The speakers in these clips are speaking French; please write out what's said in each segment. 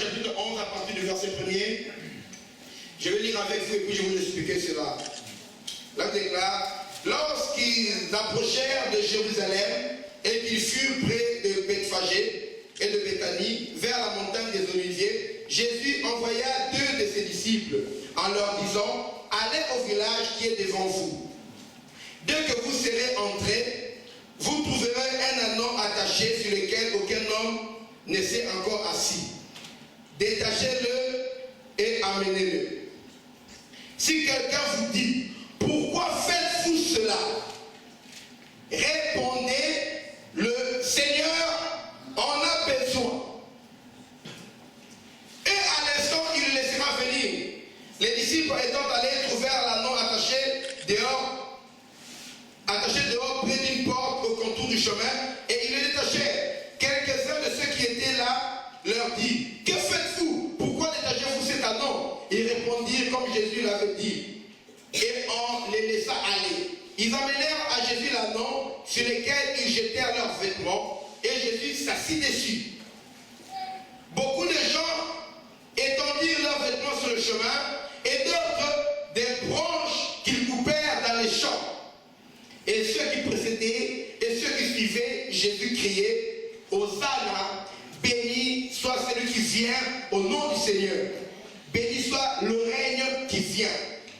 chapitre 11 à partir du verset 1er. Je vais lire avec vous et puis je vais vous expliquer cela. Là, déclare, lorsqu'ils approchèrent de Jérusalem et qu'ils furent près de Bethphagée et de Béthanie, vers la montagne des Oliviers, Jésus envoya 2 de ses disciples en leur disant, allez au village qui est devant vous. Dès que vous serez entrés, vous trouverez un anneau attaché sur lequel aucun homme ne s'est encore assis. Détachez-le et amenez-le. Si quelqu'un vous dit, pourquoi faites-vous cela? Répondez, le Seigneur en a besoin. Et à l'instant, il le laissera venir. Les disciples étant allés trouvèrent l'anneau attaché dehors près d'une porte au contour du chemin, et ils le détachèrent. Quelques-uns de ceux qui étaient là leur dirent, que faites-vous? Pourquoi détachez-vous cet anneau? Ils répondirent comme Jésus l'avait dit, et on les laissa aller. Ils emmenèrent à Jésus l'anneau sur lequel ils jetèrent leurs vêtements, et Jésus s'assit dessus. Beaucoup de gens étendirent leurs vêtements sur le chemin, et d'autres des branches qu'ils coupèrent dans les champs. Et ceux qui précédaient et ceux qui suivaient, Jésus criait, Hosanna, béni soit celui qui vient au nom du Seigneur. Béni soit le règne qui vient,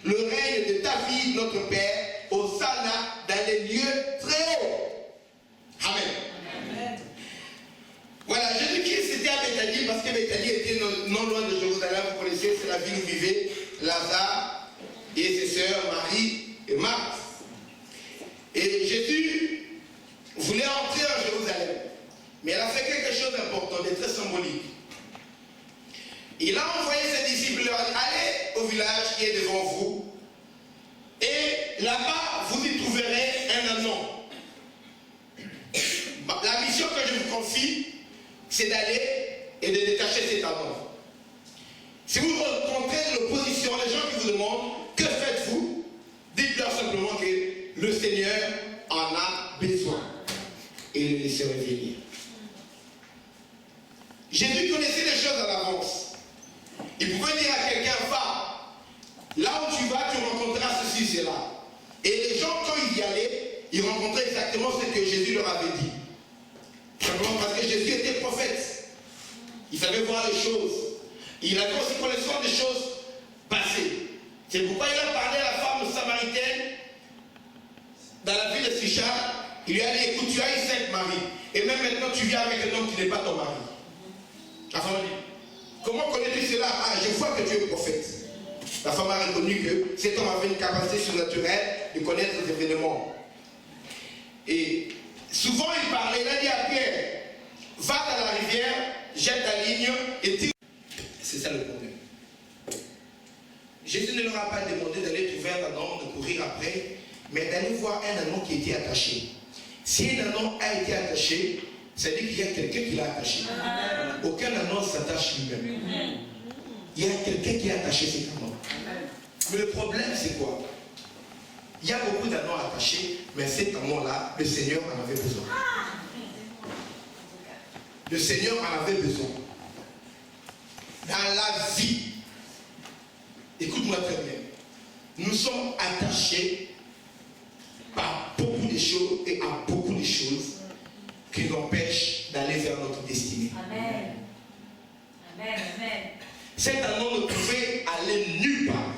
le règne de David, notre Père, Hosanna dans les lieux très hauts. Amen. Amen. Voilà, Jésus-Christ était à Béthanie parce que Béthanie était non loin de Jérusalem. Vous connaissez, c'est la ville où vivaient Lazare et ses sœurs Marie et Marthe. Et Jésus voulait entrer en Jérusalem. Mais elle a fait quelque chose d'important, de très symbolique. Il a envoyé ses disciples, leur a dit, allez au village qui est devant vous. Et là-bas, vous y trouverez un anneau. La mission que je vous confie, c'est d'aller et de détacher cet anneau. Si vous rencontrez l'opposition, les gens qui vous demandent, que faites-vous? Dites-leur simplement que le Seigneur en a besoin. Et le laisserez venir. Jésus connaissait les choses à l'avance. Il pouvait dire à quelqu'un, va, là où tu vas, tu rencontreras ceci, cela. Et les gens, quand ils y allaient, ils rencontraient exactement ce que Jésus leur avait dit. Simplement parce que Jésus était prophète. Il savait voir les choses. Il avait aussi connaissance des choses passées. C'est pourquoi il a parlé à la femme samaritaine dans la ville de Sychar. Il lui a dit, écoute, tu as eu 5 maris. Et même maintenant, tu viens avec un homme qui n'est pas ton mari. La femme a dit, comment connais-tu cela? Ah, je vois que tu es prophète. La femme a reconnu que cet homme avait une capacité surnaturelle de connaître les événements. Et souvent, il parlait, il a dit à Pierre, va dans la rivière, jette ta ligne et tire. C'est ça le problème. Jésus ne leur a pas demandé d'aller trouver un anneau, de courir après, mais d'aller voir un anneau qui était attaché. Si un anneau a été attaché, ça veut dire qu'il y a quelqu'un qui l'a attaché. Aucun anneau s'attache lui-même. Il y a quelqu'un qui a attaché cet anneau. Mais le problème, c'est quoi? Il y a beaucoup d'anneaux attachés, mais cet anneau-là, le Seigneur en avait besoin. Le Seigneur en avait besoin. Dans la vie, écoute-moi très bien, nous sommes attachés par beaucoup de choses et à beaucoup de choses qui nous empêchent d'aller vers notre destinée. Amen. Amen. Amen. Cet anneau ne pouvait aller nulle part.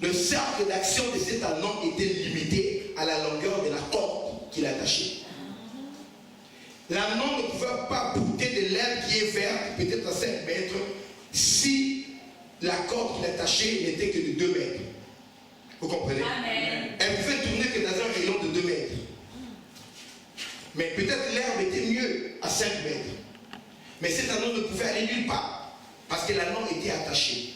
Le cercle d'action de cet anneau était limité à la longueur de la corde qu'il attachait. L'anneau ne pouvait pas porter de l'herbe qui est verte, peut-être à 5 mètres, si la corde qu'il attachait n'était que de 2 mètres. Vous comprenez? Amen. Elle pouvait tourner que dans un rayon de 2 mètres. Mais peut-être l'herbe était mieux à 5 mètres. Mais cet anneau ne pouvait aller nulle part, parce que l'anneau était attaché.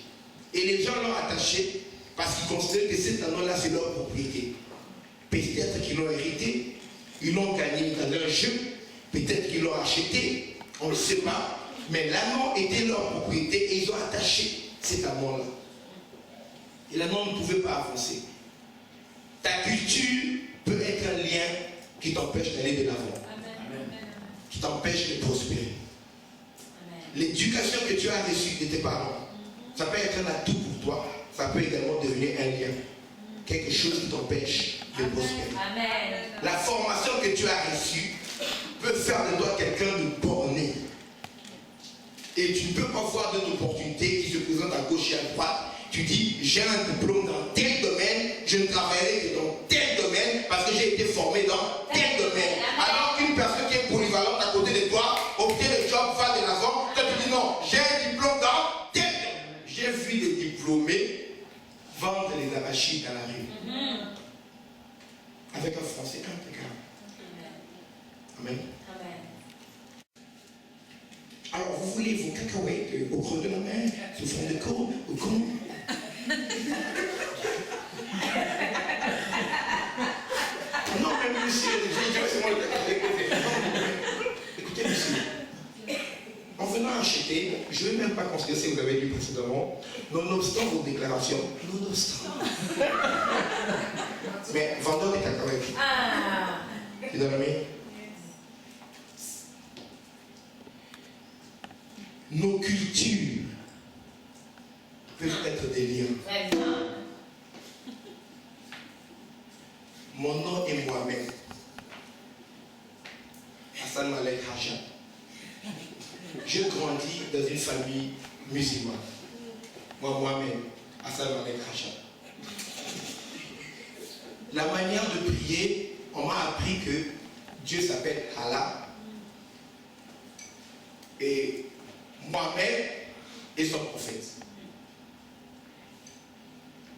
Et les gens l'ont attaché parce qu'ils considèrent que cet anneau-là, c'est leur propriété. Peut-être qu'ils l'ont hérité, ils l'ont gagné dans un jeu, peut-être qu'ils l'ont acheté, on ne sait pas. Mais l'anneau était leur propriété et ils ont attaché cet anneau-là. Et l'anneau ne pouvait pas avancer. Ta culture peut être un lien qui t'empêche d'aller de l'avant, qui t'empêche de prospérer. l'éducation que tu as reçue de tes parents, ça peut être un atout pour toi, ça peut également devenir un lien. Quelque chose qui t'empêche de prospérer. La formation que tu as reçue peut faire de toi quelqu'un de borné. Et tu ne peux pas voir d'autres opportunités qui se présentent à gauche et à droite. Tu dis, j'ai un diplôme dans tel domaine, je ne travaillerai que dans tel domaine parce que j'ai été formé dans tel domaine. Alors qu'une personne qui est polyvalente à côté de toi, obtient le job, va de l'avant, toi tu dis non, j'ai un diplôme dans tel domaine. J'ai vu des diplômés vendre les arachides dans la rue. Avec un français impeccable. Amen. Alors, vous voulez vos cacahuètes au creux de la main, sous fond de cour, au con. Non, mais monsieur, c'est moi écoutez, monsieur. En venant acheter, je ne vais même pas considérer ce que vous avez lu précédemment, nonobstant vos déclarations. Nonobstant. Mais vendeur des cacahuètes. Tu donnes la main? Nos cultures peuvent être des liens. Mon nom est Mohamed. Hassan Malek Haja. Je grandis dans une famille musulmane. Mohamed, Hassan Malek Haja. La manière de prier, on m'a appris que Dieu s'appelle Allah. Et Mohamed est son prophète.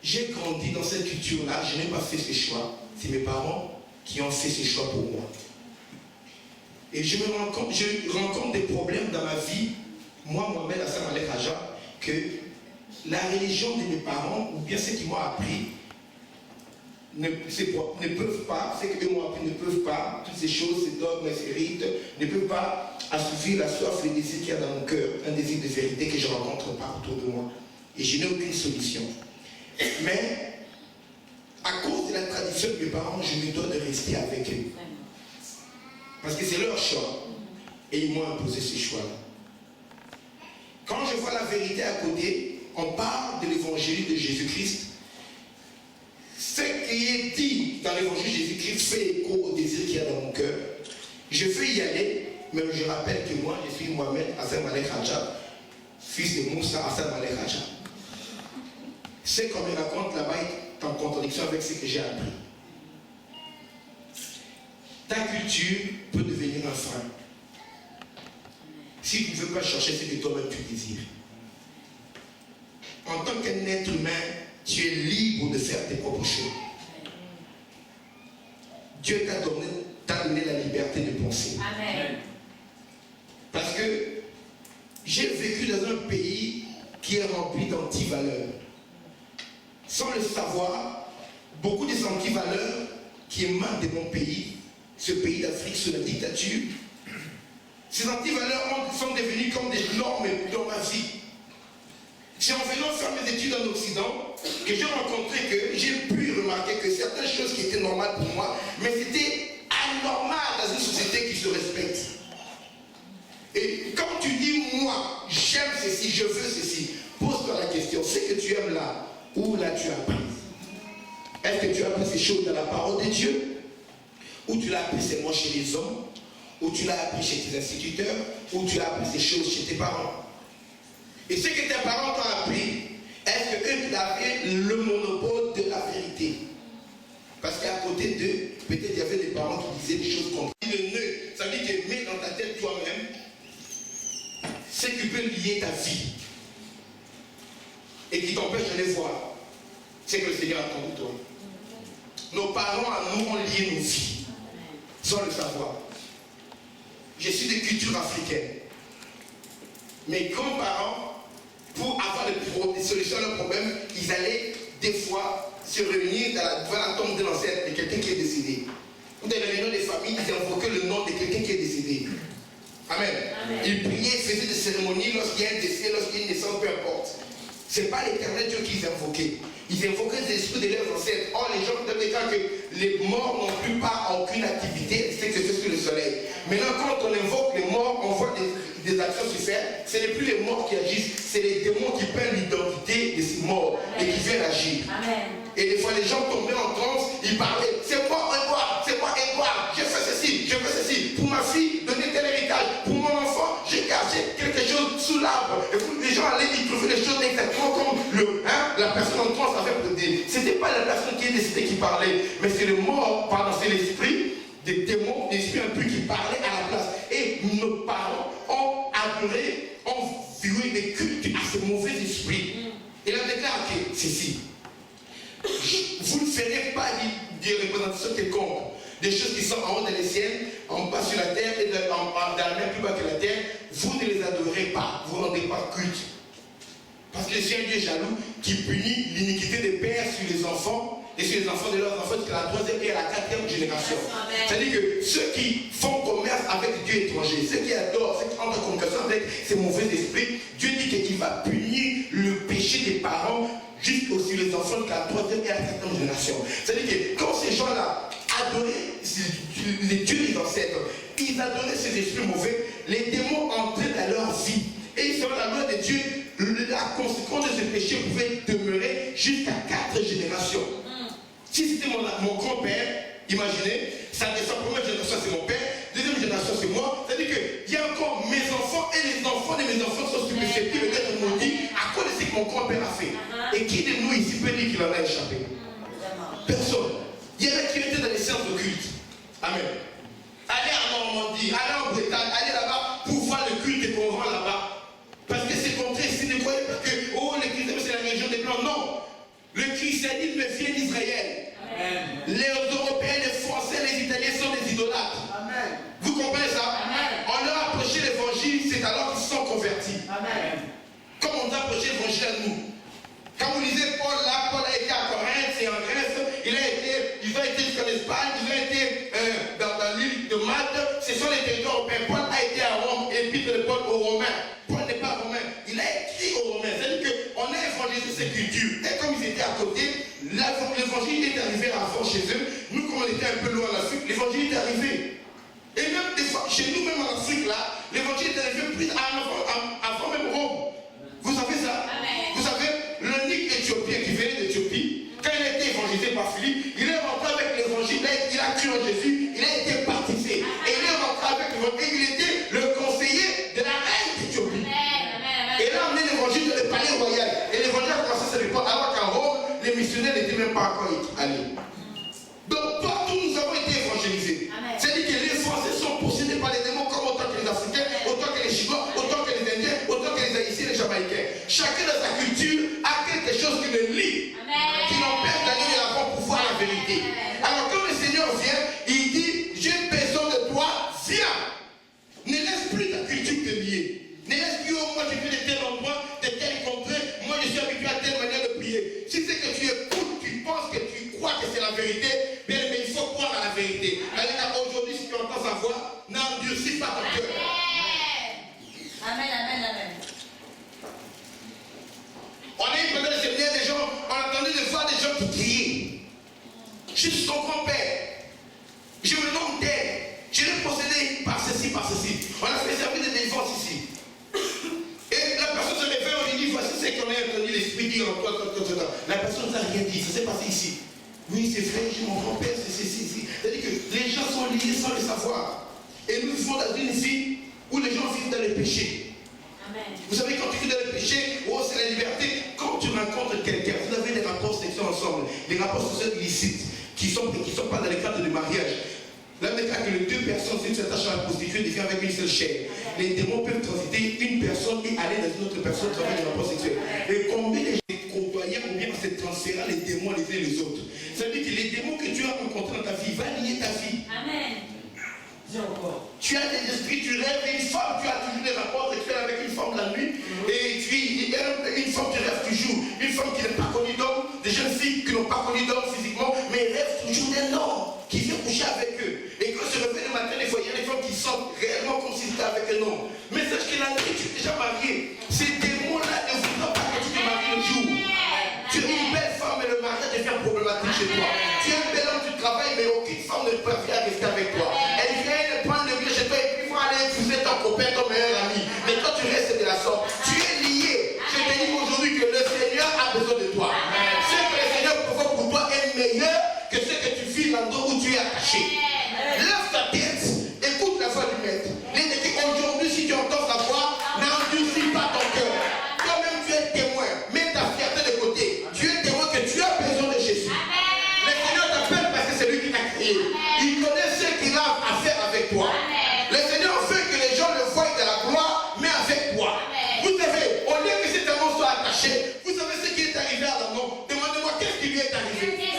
J'ai grandi dans cette culture-là, je n'ai pas fait ce choix. C'est mes parents qui ont fait ce choix pour moi. Et je rencontre des problèmes dans ma vie, moi, Mohamed Hassan Malek Haja, que la religion de mes parents, ou bien ceux qui m'ont appris, ne peuvent pas, ceux qui m'ont appris ne peuvent pas, toutes ces choses, ces dogmes, ces rites, ne peuvent pas assouvir la soif, le désir qu'il y a dans mon cœur, un désir de vérité que je rencontre pas autour de moi. Et je n'ai aucune solution. Mais, à cause de la tradition de mes parents, je me dois de rester avec eux. Parce que c'est leur choix. Et ils m'ont imposé ce choix-là. Quand je vois la vérité à côté, on parle de l'évangile de Jésus-Christ. Ce qui est dit dans l'évangile de Jésus-Christ fait écho au désir qu'il y a dans mon cœur. Je veux y aller, mais je rappelle que moi, je suis Mohamed Hassan Malek Haja, fils de Moussa Hassan Malek Haja. Ce qu'on me raconte là-bas est en contradiction avec ce que j'ai appris. Ta culture peut devenir un frein. Si tu ne veux pas chercher ce que toi-même tu désires. En tant qu'un être humain, tu es libre de faire tes propres choix. Dieu t'a donné la liberté de penser. Amen. Parce que j'ai vécu dans un pays qui est rempli d'antivaleurs. Sans le savoir, beaucoup des antivaleurs qui émanent de mon pays, ce pays d'Afrique sous la dictature, ces antivaleurs sont devenues comme des normes dans ma vie. C'est en venant faire mes études en Occident que j'ai rencontré que j'ai pu remarquer que certaines choses qui étaient normales pour moi, mais c'était anormal dans une société qui se respecte. Et quand tu dis moi, j'aime ceci, je veux ceci, pose-toi la question, c'est que tu aimes là, où l'as-tu appris? Est-ce que tu as appris ces choses dans la parole de Dieu? Ou tu l'as appris seulement chez les hommes? Ou tu l'as appris chez tes instituteurs? Ou tu as appris ces choses chez tes parents? Et ce que tes parents t'ont appris, est-ce qu'eux avaient le monopole de la vérité? Parce qu'à côté d'eux, peut-être il y avait des parents qui disaient des choses comme le nœud, ça veut dire que mets dans ta tête toi-même ce qui peut lier ta vie et qui t'empêche de les voir. C'est que le Seigneur attend de toi. Nos parents à nous ont lié nos vies sans le savoir. Je suis de culture africaine. Mes grands-parents, pour avoir des solutions à leurs problèmes, ils allaient des fois se réunir devant la tombe de l'ancêtre de quelqu'un qui est décédé. Ou dans les réunions des familles, ils invoquaient le nom de quelqu'un qui est décédé. Amen. Ils priaient, faisaient des cérémonies lorsqu'il y a un décès, lorsqu'il y a une naissance, peu importe. Ce n'est pas l'éternel Dieu qu'ils invoquaient. Ils invoquaient les esprits de leurs ancêtres. Or, les gens dans les cas que les morts n'ont plus pas aucune activité, c'est que c'est sur le soleil. Maintenant, quand on invoque les morts, on voit des actions se faire. Ce n'est plus les morts qui agissent, c'est les démons qui prennent l'identité de ces morts et qui viennent agir. Amen. Et des fois, les gens tombaient en transe, ils parlaient. C'est moi, Edouard, c'est moi, Edouard. Je fais ceci, je fais ceci. Pour ma fille, donner tel héritage. Pour mon enfant, j'ai caché quelque chose sous l'arbre. Et puis, les gens allaient y trouver les choses exactement comme la personne en transe avait prédit. Ce n'était pas la personne qui est décédée qui parlait, mais c'est le mort, pardon, c'est l'esprit des démons, l'esprit un peu qui parlait à la place. Et nos parents ont adoré, ont voué des cultes à ce mauvais esprit. Et la déclare que ceci. Vous ne ferez pas des représentations quelconques, des choses qui sont en haut dans les ciels, en bas sur la terre et dans la mer plus bas que la terre. Vous ne les adorez pas, vous ne rendez pas culte. Parce que c'est un Dieu jaloux qui punit l'iniquité des pères sur les enfants et sur les enfants de leurs enfants jusqu'à la 3e et à la 4e génération. C'est-à-dire que ceux qui font commerce avec Dieu étranger, ceux qui adorent, ceux qui entrent en communication avec ces mauvais esprits, Dieu dit qu'il va punir le péché des parents jusqu'aux sur les enfants de la 3e et à la 4e génération. C'est-à-dire que quand ces gens-là adoraient les dieux des ancêtres, ils adoraient ces esprits mauvais, les démons entraient dans leur vie. Et selon la loi de Dieu, la conséquence de ce péché pouvait demeurer jusqu'à 4 générations. Si c'était mon grand-père, imaginez, ça descend, première génération c'est mon père, deuxième génération c'est moi, c'est-à-dire qu'il y a encore mes enfants et les enfants de mes enfants sont susceptibles d'être maudits à cause de ce que mon grand-père a fait. Et qui de nous ici peut dire qu'il en a échappé? Personne. Il y en a qui étaient dans les séances occultes. Amen. Allez en Normandie, allez en Bretagne, allez là-bas pour voir le culte qu'on rend là-bas. Parce que c'est contre ici, ne croyez pas que le christianisme c'est la religion des blancs. Non. Le christianisme vient d'Israël. Les Européens, les Français, les Italiens sont des idolâtres. Amen. Vous comprenez ça? Amen. On leur a prêché l'évangile, c'est alors qu'ils se sont convertis. Amen. Comme on a prêché l'évangile à nous. Quand vous lisez Paul, là, Paul a été à Corinthe, c'est en Grèce, ils ont été jusqu'en Espagne, ils ont été dans l'île de Malte, ce sont les territoires européens. Paul a été à Rome, épître de Paul aux Romains. Paul n'est pas romain, il a écrit aux Romains. C'est-à-dire qu'on a évangélisé ces cultures. Et comme ils étaient à côté, l'évangile est arrivé avant chez eux. Nous, comme on était un peu loin en Afrique, l'évangile est arrivé. Et même des fois, chez nous, même en Afrique, là, l'évangile est arrivé plus avant même Rome. Vous savez ça? Amen. Vous savez, l'unique Éthiopien qui venait d'Éthiopie, quand il a été évangélisé par Philippe, il est rentré avec l'évangile, il a cru en Jésus, il a été baptisé. Et il est rentré avec l'évangile, il était le conseiller de la reine d'Éthiopie. Et il a amené l'évangile dans le palais royal. Et l'évangile a commencé à se répandre alors qu'en Rome, les missionnaires n'étaient même pas encore allés. Donc partout nous avons été évangélisés. C'est-à-dire que les Français sont possédés par les démons comme autant que les Africains, autant que les Chinois, autant que les Indiens, autant que les Haïtiens et les Jamaïcains. Chacun dans sa culture a quelque chose qui le lie, qui l'empêche d'aller de l'avant pour voir la vérité. Alors quand le Seigneur vient, il dit, j'ai besoin de toi, viens. Ne laisse plus ta culture te lier. Ne laisse plus, oh, moi je viens de tel endroit, de tel contrée, moi je suis habitué à telle manière de prier. Si c'est que tu écoutes, tu penses que tu crois que c'est la vérité, bien, mais il faut croire à la vérité. Aujourd'hui, si tu entends sa voix, n'endurcis pas ton cœur. Amen, amen, amen. On a eu pendant le séminaire des gens, on a entendu des fois des gens qui criaient. Je suis son grand-père. Je me nomme tel. Je l'ai possédé par ceci, par ceci. On a fait servir de défense ici. Et la personne se réveille, on lui dit, voici ce qu'on a entendu l'esprit dire en toi. La personne n'a rien dit, ça s'est passé ici. Oui, c'est vrai, j'ai mon grand-père, c'est ceci. C'est-à-dire que les gens sont liés sans le savoir. Et nous vivons dans une vie où les gens vivent dans le péché. Amen. Vous savez, quand tu vis dans le péché, oh, c'est la liberté. Quand tu rencontres quelqu'un, vous avez des rapports sexuels ensemble, des rapports sexuels illicites, qui sont pas dans le cadre du mariage. Là, le cas que les deux personnes, si tu t'attaches à la prostituée, devient avec une seule chair. Les démons peuvent transiter une personne et aller dans une autre personne avec des rapports sexuels. Et combien les gens côtoyant ou bien se transférant les démons les uns les autres. Ça veut dire que les démons que tu as rencontrés dans ta vie vont lier ta vie. Amen. Tu as des esprits, tu rêves une femme, tu as toujours des rapports sexuels avec une femme la nuit, et une femme tu rêves toujours, une femme qui n'est pas connue d'homme, des jeunes filles qui n'ont pas connu d'homme physiquement, mais rêvent toujours d'un homme qui vient coucher avec eux. Et quand se réveille le matin, des fois, il y a des femmes qui sentent réellement comme si c'était avec un homme. Mais sache que la nuit, tu es déjà marié. Ces démons-là ne voudront pas que tu te maries le jour. chez toi. Tu es un bel homme, tu travailles, mais aucune femme ne peut venir rester avec toi. Elle vient, elle prend le vieux chez toi et puis il faut aller épouser ton copain, ton meilleur ami. Mais toi, tu restes de la sorte. Tu es lié. Je te dis aujourd'hui que le Seigneur a besoin de toi. Ce que le Seigneur propose pour toi est meilleur que ce que tu vis l'endroit où tu es attaché. Lève ta tête, écoute la voix du Maître. Aujourd'hui, si tu entends sa voix, n'endurcis pas ton cœur. Toi-même, tu es témoin. Mets ta fierté de côté. Tu es témoin que tu as besoin de Jésus. Le Seigneur t'appelle parce que c'est lui qui t'a créé. Il connaît ce qu'il a à faire avec toi. Le Seigneur veut que les gens le voient de la gloire, mais avec toi. Vous savez, au lieu que cet amour soit attaché, vous savez ce qui est arrivé à l'anneau. Demandez-moi qu'est-ce qui lui est arrivé.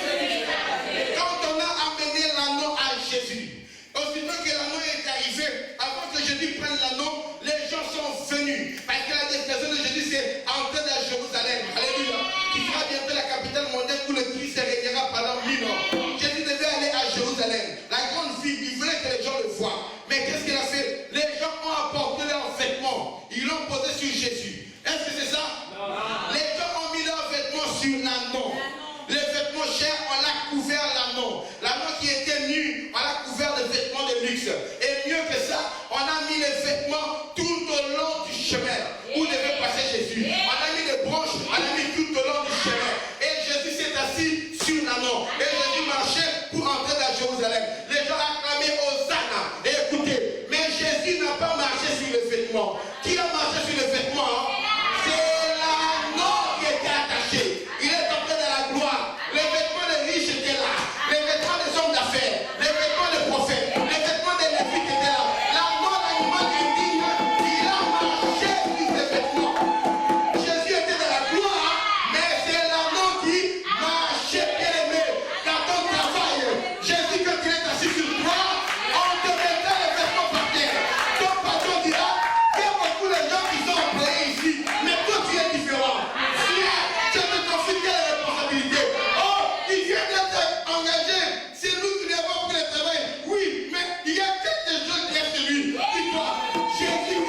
Quand on a amené l'anneau à Jésus, aussitôt que l'anneau est arrivé, avant que Jésus prenne l'anneau, les gens sont venus. Parce que la destination de Jésus, c'est entrer dans Jérusalem. Alléluia. Qui sera bientôt la capitale mondiale où le Christ régnera pendant 1000 ans. Jésus devait aller à Jérusalem. La grande ville, il voulait que les gens le voient. Mais qu'est-ce qu'il a fait? Les gens ont apporté leurs vêtements. Ils l'ont posé sur Jésus. Est-ce que c'est ça? Non. Les gens ont mis leurs vêtements sur l'anneau. Les vêtements chers, on l'a couvert l'anneau. L'anneau qui était nu, on l'a couvert de vêtements de luxe. Et mieux que ça, on a mis les vêtements tout au long du chemin où devait passer Jésus. On a mis les branches, on a mis tout au long du chemin. Et Jésus s'est assis sur l'anneau. Et Jésus marchait pour entrer dans Jérusalem. Les gens acclamaient Hosanna. Et écoutez, mais Jésus n'a pas marché sur les vêtements. Qui a marché sur les vêtements? C'est l'anneau qui était attaché. Il est entré dans la gloire. Les vêtements des riches étaient là. Les vêtements des hommes d'affaires. Les vêtements des prophètes. Les vêtements des lévites étaient là. L'anneau, l'animal indigne, il a marché sur les vêtements. Jésus était dans la gloire, mais c'est l'anneau qui marchait, bien aimé, dans ton travail. Jésus, quand il est assis sur toi, on te mettra les vêtements par terre. Ton patron dira, il y a beaucoup de gens qui sont employés ici, mais toi tu es différent. Je te confie quelle responsabilité. Oh, il vient d'être engagé. C'est nous qui lui avons pris le travail. Oui, mais il y a quelque chose derrière celui. Dis-toi, Jésus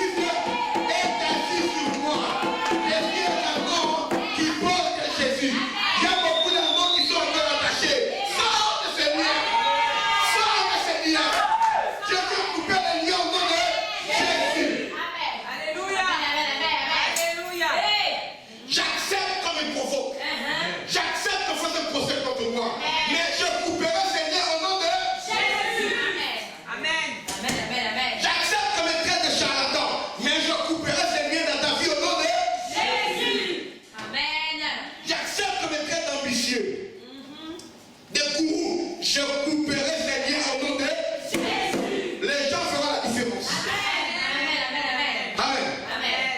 est assis sur moi. Jésus est l'anneau qui porte Jésus. Il y a beaucoup d'anneaux qui sont encore attachés. Sors de ces liens. Sors de ces liens. Je veux couper les liens au nom de Jésus. Alléluia. Alléluia. J'accepte comme il provoque. J'accepte qu'on fasse un procès contre moi. Mais je couperai ces liens au nom de Jésus. Amen. Amen. Amen. J'accepte qu'on me traite de charlatan. Mais je couperai ces liens dans ta vie au nom de Jésus. Amen. J'accepte qu'on me traite d'ambitieux. De gourou. Je couperai ces liens au nom de Jésus. Les gens feront la différence. Amen. Amen. Amen.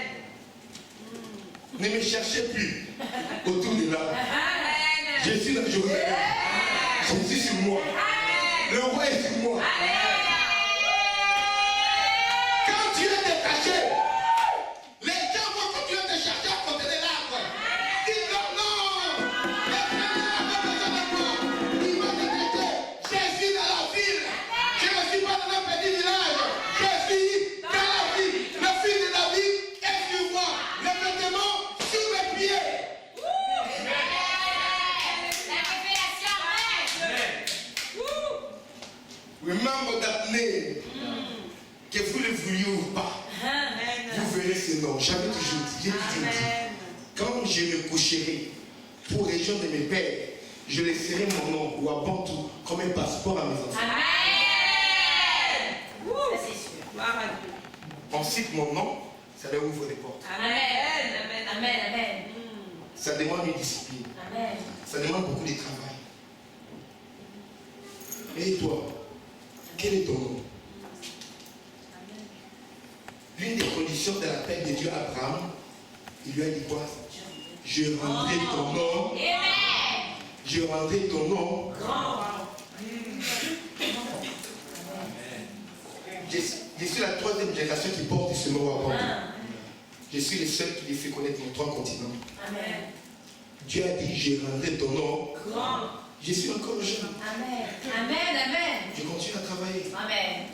Ne me cherchez plus autour de là. Amen. Je suis dans Jérusalem. Jésus sur moi. Le roi est sur moi. Quand tu es détaché, les gens vont continuer de chercher à côté de l'arbre. Ils disent non, le Seigneur a besoin de moi. Il va te traiter. Je suis dans la ville. Je ne suis pas dans un petit village. Je suis dans la ville. Le fils de David est sur moi. Le vêtement sur mes pieds. La révélation. Remember that name. Que vous le vouliez ou pas, vous verrez ce nom. J'avais toujours dit, j'ai toujours dit, quand je me coucherai pour rejoindre mes pères, je laisserai mon nom ou à Bantou comme un passeport à mes enfants. Amen. Ça c'est sûr. Gloire à Dieu. On cite mon nom, ça leur ouvre des portes. Amen. Amen. Amen. Amen. Ça demande une discipline. Amen. Ça demande beaucoup de travail. Et toi, quel est ton nom? L'une des conditions de l'appel de Dieu à Abraham, il lui a dit quoi? Je rendrai ton nom. Je rendrai ton nom. Je suis la troisième génération qui porte ce nom à Bantou. Je suis le seul qui les fait connaître nos 3 continents. Amen. Dieu a dit, je rendrai ton nom. Je suis encore jeune. Amen. Amen. Amen. Je continue à travailler. Amen.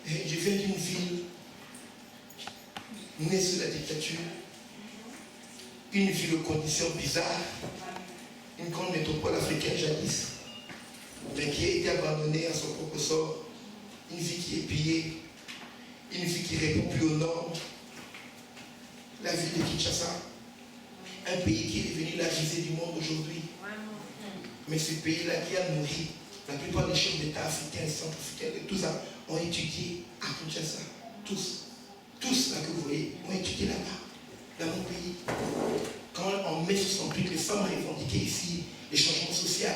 Et je viens d'une ville née sous la dictature, une ville aux conditions bizarres, une grande métropole africaine jadis, mais qui a été abandonnée à son propre sort. Une vie qui est pillée, une vie qui ne répond plus aux normes. La ville de Kinshasa, un pays qui est devenu la risée du monde aujourd'hui. Mais ce pays-là qui a nourri la plupart des chefs d'État africains, centrafricains, et tout ça, ont étudié à Kinshasa. Tous là que vous voyez, ont étudié là-bas, dans mon pays. Quand en mai 68, les femmes revendiquaient ici les changements sociaux,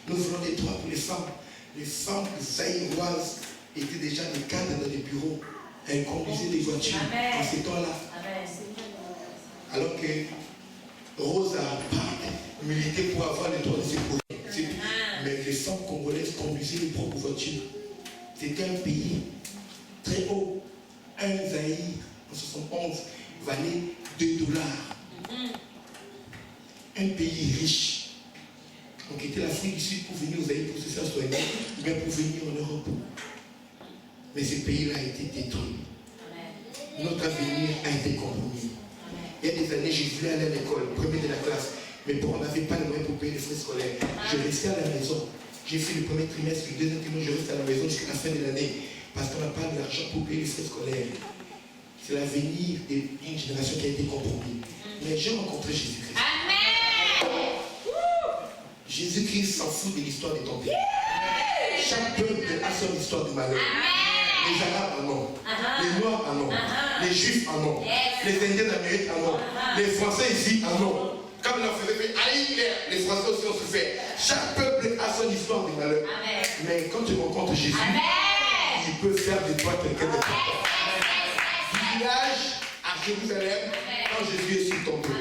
nous voulons des droits pour les femmes. Les femmes zaïroises étaient déjà des cadres dans des bureaux. Elles conduisaient des voitures en ces temps-là. Alors que Rosa Parks militait pour avoir les droits de ses produits. Mais les femmes congolaises conduisaient les propres voitures. C'était un pays très haut. Un Zaïre en 71 valait $2. Un pays riche. On quittait l'Afrique du Sud pour venir aux Zaïre pour se faire soigner, ou bien pour venir en Europe. Mais ce pays-là a été détruit. Notre avenir a été compromis. Il y a des années, j'ai voulu aller à l'école, premier de la classe. Mes parents n'avaient pas les moyens pour payer les frais scolaires. Je restais à la maison. J'ai fait le premier trimestre, le deuxième trimestre, je reste à la maison jusqu'à la fin de l'année. Parce qu'on n'a pas de l'argent pour payer les frais scolaires. C'est l'avenir d'une génération qui a été compromise. Mais j'ai rencontré Jésus-Christ. Jésus-Christ s'en fout de l'histoire de ton pays. Chaque peuple a son histoire de malheur. Les Arabes en ont, les Noirs en ont, les Juifs en ont, les Indiens d'Amérique en ont, les Français ici en ont. Comme on faisait fait haïr, les Français aussi ont souffert. Chaque peuple a son histoire de malheur. Mais quand tu rencontres Jésus, il peut faire de toi quelqu'un d'important. Du village à Jérusalem, quand Jésus est sur ton dos.